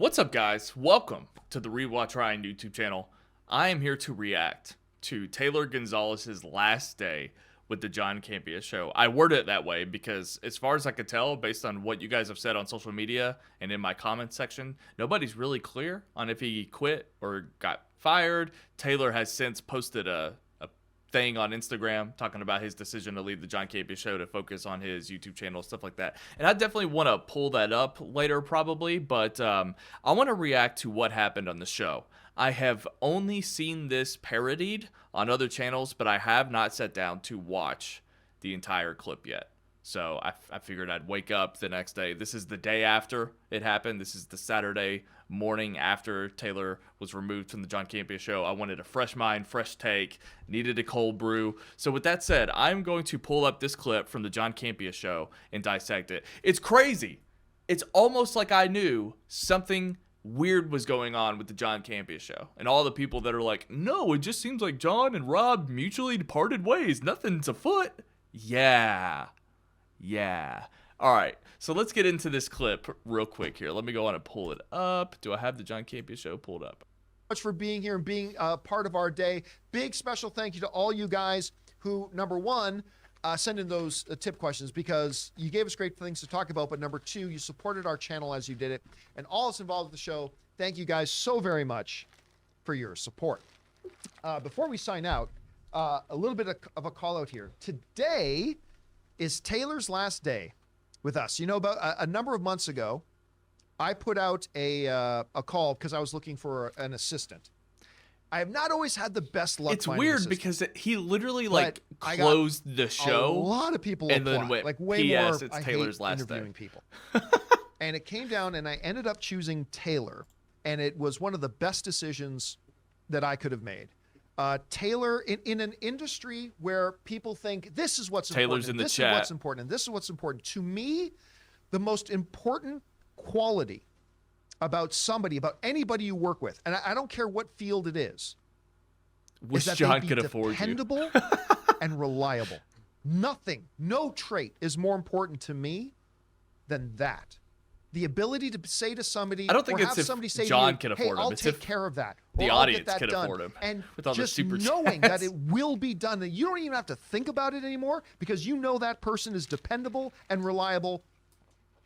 What's up, guys? Welcome to the Rewatch Ryan YouTube channel. I am here to react to Taylor Gonzales' last day with the John Campea Show. I worded it that way because, as far as I could tell, based on what you guys have said on social media and in my comment section, nobody's really clear on if he quit or got fired. Taylor has since posted a thing on Instagram talking about his decision to leave the John Campea Show to focus on his YouTube channel, stuff like that. And I definitely want to pull that up later probably, but I want to react to what happened on the show. I have only seen this parodied on other channels, but I have not sat down to watch the entire clip yet. So I figured I'd wake up the next day. This is the day after it happened. This is the Saturday morning after Taylor was removed from the John Campea Show. I wanted a fresh mind, fresh take, needed a cold brew. So with that said, I'm going to pull up this clip from the John Campea Show and dissect it. It's crazy. It's almost like I knew something weird was going on with the John Campea Show. And all the people that are like, no, it just seems like John and Rob mutually departed ways. Nothing's afoot. Yeah. All right, so let's get into this clip real quick here. Let me go on and pull it up. Do I have the John Campea Show pulled up? Much for being here and being part of our day. Big special thank you to all you guys who, number one, send in those tip questions because you gave us great things to talk about, but number two, you supported our channel as you did it. And all that's involved with the show, thank you guys so very much for your support. Before we sign out, a little bit of a call out here. Today is Taylor's last day with us. You know, about a number of months ago, I put out a call because I was looking for an assistant. I have not always had the best luck. It's weird because he literally like closed the show. A lot of people and apply. then went, like way P.S. more. It's I Taylor's hate last interviewing day. people. And it came down, and I ended up choosing Taylor, and it was one of the best decisions that I could have made. Taylor, in an industry where people think this is what's Taylor's important, in the this chat. is what's important, and this is what's important. To me, the most important quality about somebody, about anybody you work with, and I don't care what field it is Wish that John they be could afford you. dependable and reliable. Nothing, no trait is more important to me than that. The ability to say to somebody, I don't think or it's have if somebody say John to can you, afford hey, him. I'll It's take if care of that. the or I'll audience get that can done. afford him And with all the just super knowing chats. that it will be done, that you don't even have to think about it anymore because you know that person is dependable and reliable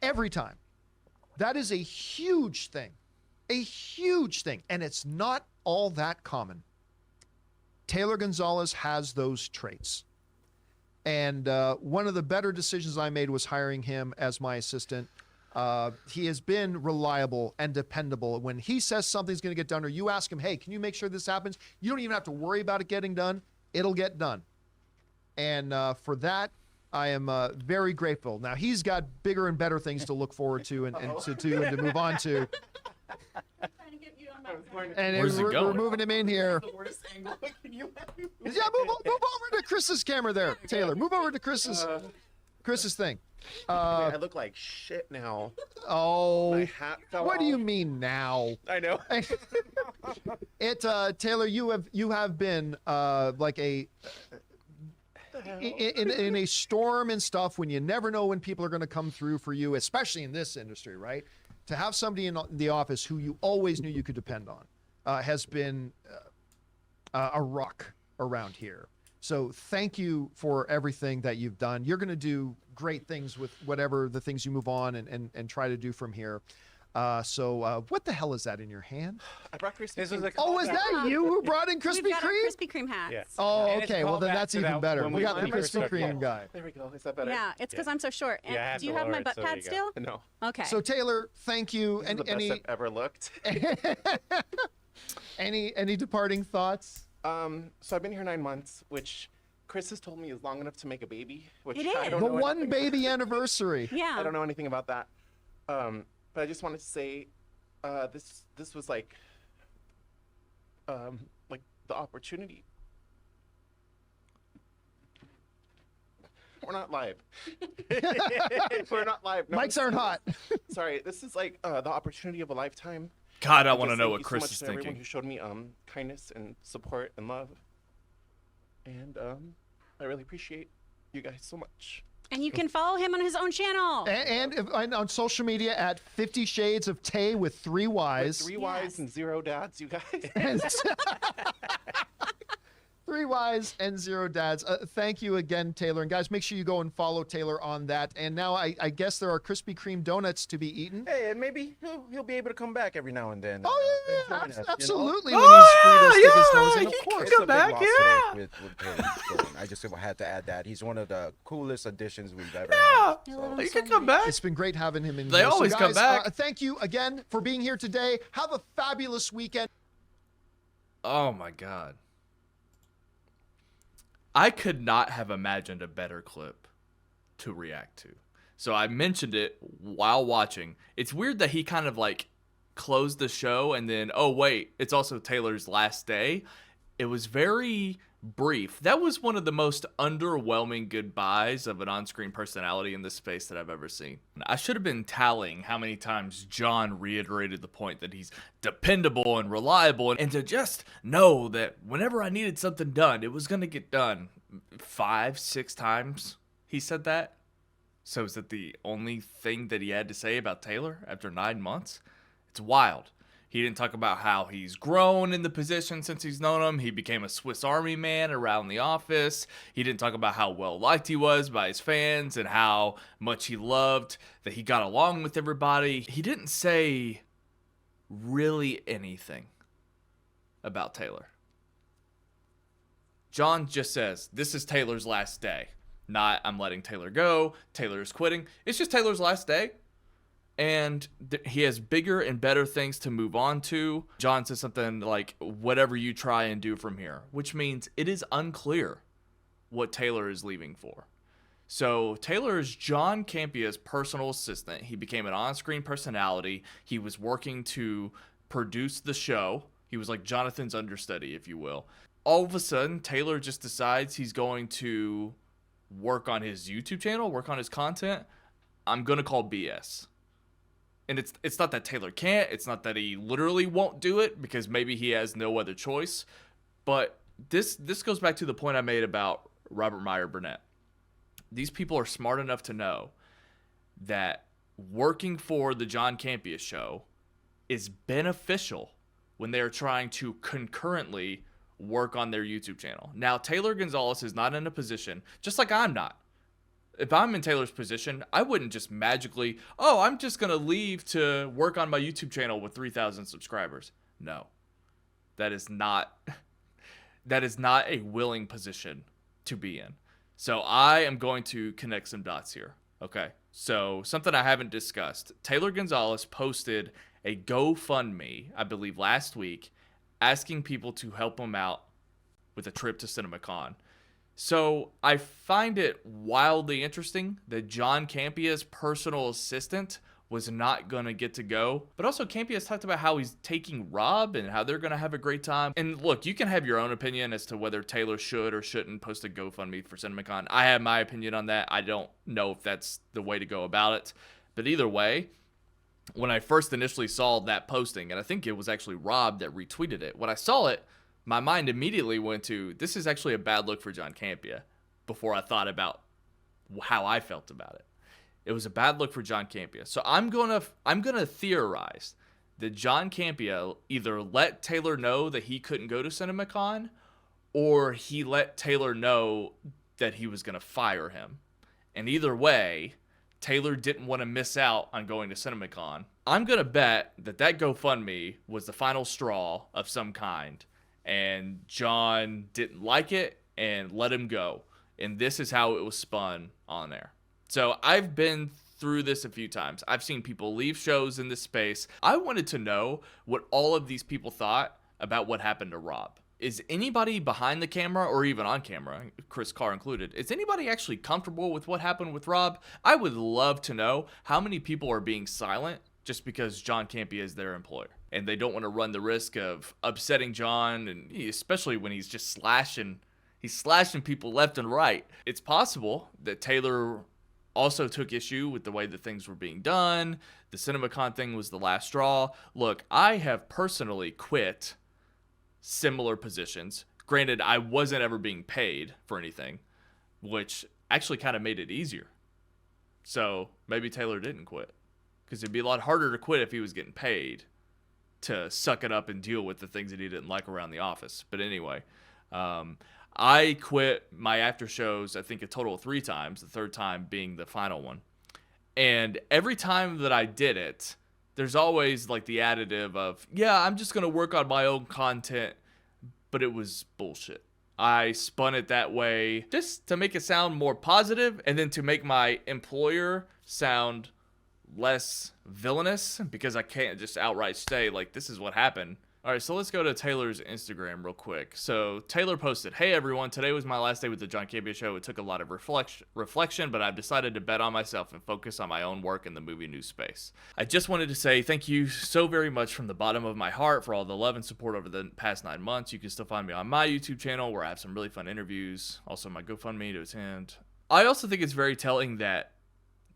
every time. That is a huge thing, and it's not all that common. Taylor Gonzales has those traits. And one of the better decisions I made was hiring him as my assistant. He has been reliable and dependable. When he says something's going to get done, or you ask him, hey, can you make sure this happens? You don't even have to worry about it getting done. It'll get done. And for that, I am very grateful. Now, he's got bigger and better things to look forward to and to move on to. And Where's it we're going? moving him in here. Yeah, move over to Chris's camera there, Taylor. Move over to Chris's thing. I look like shit now. Oh, My hat fell what do you off. mean now? I know. Taylor, you have been like in a storm and stuff when you never know when people are going to come through for you, especially in this industry, right? To have somebody in the office who you always knew you could depend on has been a rock around here. So thank you for everything that you've done. You're going to do great things with whatever the things you move on and try to do from here. So what the hell is that in your hand? I brought Krispy This was Kreme. a Oh, is that you who brought in Krispy We've got our Kreme? Krispy Kreme hats. Yes. Oh, And it's okay. Well, called then back that's to even that better. when We got the went Krispy first Kreme started. guy. There we go. Is that better? Yeah, it's because Yeah. I'm so short. And Yeah, I had do you to have my lower it, butt so there pad you go. still? No. Okay. So Taylor, thank you. This is the best I've ever looked. Any departing thoughts? So I've been here 9 months, which Chris has told me is long enough to make a baby. Which It I is. don't The know one anything- baby anniversary. yeah. I don't know anything about that. But I just wanted to say, this was like the opportunity. We're not live. We're not live. No, Mics aren't hot. Sorry, this is like the opportunity of a lifetime. God, I Just want to know thank what you so Chris much is to everyone thinking. who showed me kindness and support and love. And I really appreciate you guys so much. And you can follow him on his own channel. And on social media at 50 Shades of Tay with 3 Ys. With 3 Ys and 0 dads, you guys. 3 Ys and 0 dads. Thank you again, Taylor. And guys, make sure you go and follow Taylor on that. And now I guess there are Krispy Kreme donuts to be eaten. Hey, and maybe he'll be able to come back every now and then. Oh, yeah, join us, absolutely. You know? When he's free to stick his nose in, he of can course. It's come a big back, loss yeah. today with Taylor going. I just had to add that. He's one of the coolest additions we've ever Yeah. had. So. You can come back. It's been great having him in They here. always so come guys, back. Thank you again for being here today. Have a fabulous weekend. Oh my God. I could not have imagined a better clip to react to. So I mentioned it while watching. It's weird that he kind of like closed the show and then, oh wait, it's also Taylor's last day. It was very brief. That was one of the most underwhelming goodbyes of an on-screen personality in this space that I've ever seen. I should have been tallying how many times John reiterated the point that he's dependable and reliable, and to just know that whenever I needed something done, it was going to get done. 5, 6 times he said that. So is that the only thing that he had to say about Taylor after 9 months? It's wild. He didn't talk about how he's grown in the position since he's known him. He became a Swiss Army man around the office. He didn't talk about how well liked he was by his fans and how much he loved that he got along with everybody. He didn't say really anything about Taylor. John just says, this is Taylor's last day. Not, I'm letting Taylor go. Taylor is quitting. It's just Taylor's last day. And he has bigger and better things to move on to. John says something like, whatever you try and do from here, which means it is unclear what Taylor is leaving for. So Taylor is John Campea's personal assistant. He became an on-screen personality. He was working to produce the show. He was like Jonathan's understudy, if you will. All of a sudden, Taylor just decides he's going to work on his YouTube channel, work on his content. I'm going to call BS. And it's not that Taylor can't. It's not that he literally won't do it because maybe he has no other choice. But this goes back to the point I made about Robert Meyer Burnett. These people are smart enough to know that working for the John Campea Show is beneficial when they are trying to concurrently work on their YouTube channel. Now, Taylor Gonzales is not in a position, just like I'm not. If I'm in Taylor's position, I wouldn't just magically, I'm just going to leave to work on my YouTube channel with 3,000 subscribers. No. That is not a willing position to be in. So I am going to connect some dots here. Okay. So something I haven't discussed. Taylor Gonzales posted a GoFundMe, I believe last week, asking people to help him out with a trip to CinemaCon. So I find it wildly interesting that John Campea's personal assistant was not going to get to go. But also Campea's talked about how he's taking Rob and how they're going to have a great time. And look, you can have your own opinion as to whether Taylor should or shouldn't post a GoFundMe for CinemaCon. I have my opinion on that. I don't know if that's the way to go about it. But either way, when I first initially saw that posting, and I think it was actually Rob that retweeted it, when I saw it, my mind immediately went to, this is actually a bad look for John Campea, before I thought about how I felt about it. It was a bad look for John Campea. So I'm gonna theorize that John Campea either let Taylor know that he couldn't go to CinemaCon, or he let Taylor know that he was gonna fire him. And either way, Taylor didn't want to miss out on going to CinemaCon. I'm gonna bet that GoFundMe was the final straw of some kind, and John didn't like it and let him go. And this is how it was spun on there. So I've been through this a few times. I've seen people leave shows in this space. I wanted to know what all of these people thought about what happened to Rob. Is anybody behind the camera or even on camera, Chris Carr included, is anybody actually comfortable with what happened with Rob? I would love to know how many people are being silent just because John Campea is their employer and they don't want to run the risk of upsetting John, and especially when he's just slashing people left and right. It's possible that Taylor also took issue with the way that things were being done. The CinemaCon thing was the last straw. Look, I have personally quit similar positions. Granted, I wasn't ever being paid for anything, which actually kind of made it easier So maybe Taylor didn't quit, because it'd be a lot harder to quit if he was getting paid to suck it up and deal with the things that he didn't like around the office. But anyway, I quit my after shows, I think a total of 3 times, the third time being the final one. And every time that I did it, there's always like the additive of, yeah, I'm just going to work on my own content. But it was bullshit. I spun it that way just to make it sound more positive, and then to make my employer sound less villainous, because I can't just outright say, like, this is what happened. All right, so let's go to Taylor's Instagram real quick. So Taylor posted, "Hey everyone, today was my last day with the John Campea Show. It took a lot of reflection, but I've decided to bet on myself and focus on my own work in the movie news space. I just wanted to say thank you so very much from the bottom of my heart for all the love and support over the past 9 months. You can still find me on my YouTube channel where I have some really fun interviews. Also my GoFundMe to attend." I also think it's very telling that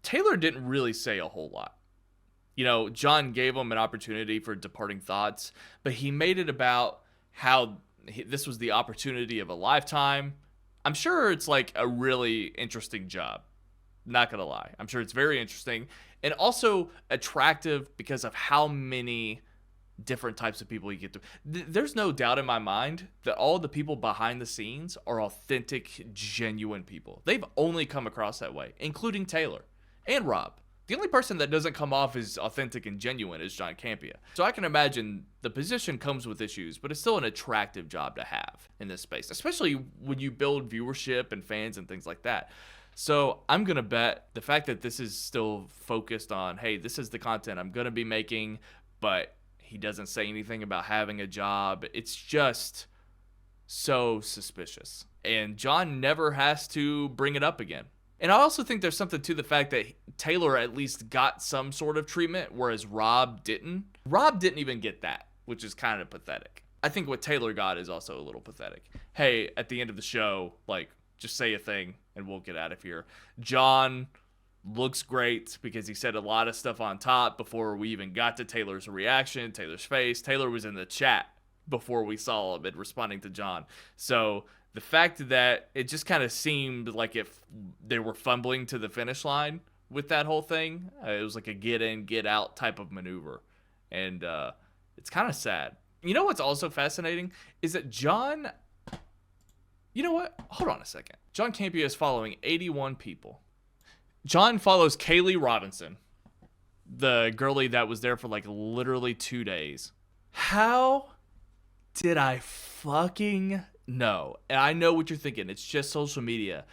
Taylor didn't really say a whole lot. You know, John gave him an opportunity for departing thoughts, but he made it about how this was the opportunity of a lifetime. I'm sure it's like a really interesting job. Not gonna lie. I'm sure it's very interesting and also attractive because of how many different types of people you get to. There's no doubt in my mind that all the people behind the scenes are authentic, genuine people. They've only come across that way, including Taylor and Rob. The only person that doesn't come off as authentic and genuine is John Campea. So I can imagine the position comes with issues, but it's still an attractive job to have in this space, especially when you build viewership and fans and things like that. So I'm going to bet the fact that this is still focused on, hey, this is the content I'm going to be making, but he doesn't say anything about having a job. It's just so suspicious. And John never has to bring it up again. And I also think there's something to the fact that Taylor at least got some sort of treatment, whereas Rob didn't. Rob didn't even get that, which is kind of pathetic. I think what Taylor got is also a little pathetic. Hey, at the end of the show, like, just say a thing and we'll get out of here. John looks great because he said a lot of stuff on top before we even got to Taylor's reaction, Taylor's face. Taylor was in the chat before we saw him and responding to John. So the fact that it just kind of seemed like if they were fumbling to the finish line with that whole thing, it was like a get in, get out type of maneuver. And it's kind of sad. You know what's also fascinating is that John, you know what? Hold on a second. John Campea is following 81 people. John follows Kaylee Robinson, the girlie that was there for like literally 2 days. How did I fucking know? And I know what you're thinking. It's just social media.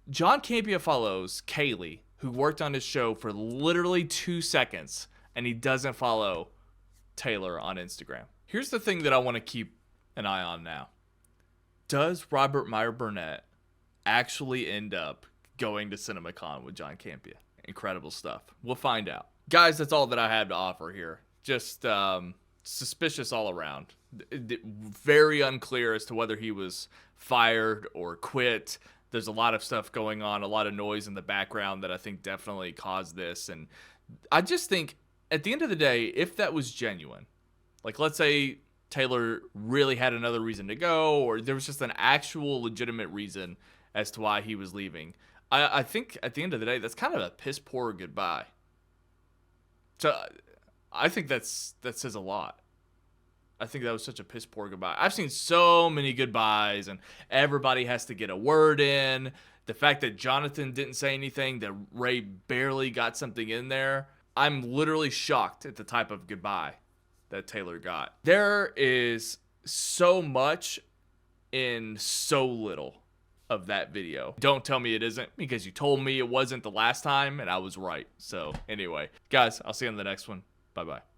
John Campea follows Kaylee, who worked on his show for literally 2 seconds, and he doesn't follow Taylor on Instagram. Here's the thing that I want to keep an eye on now. Does Robert Meyer Burnett actually end up going to CinemaCon with John Campea? Incredible stuff. We'll find out. Guys, that's all that I have to offer here. Just suspicious all around. Very unclear as to whether he was fired or quit. There's a lot of stuff going on, a lot of noise in the background that I think definitely caused this. And I just think at the end of the day, if that was genuine, like let's say Taylor really had another reason to go, or there was just an actual legitimate reason as to why he was leaving, I think at the end of the day, that's kind of a piss poor goodbye. So I think that says a lot. I think that was such a piss poor goodbye. I've seen so many goodbyes and everybody has to get a word in. The fact that Jonathan didn't say anything, that Ray barely got something in there. I'm literally shocked at the type of goodbye that Taylor got. There is so much in so little of that video. Don't tell me it isn't, because you told me it wasn't the last time and I was right. So anyway, guys, I'll see you on the next one. Bye-bye.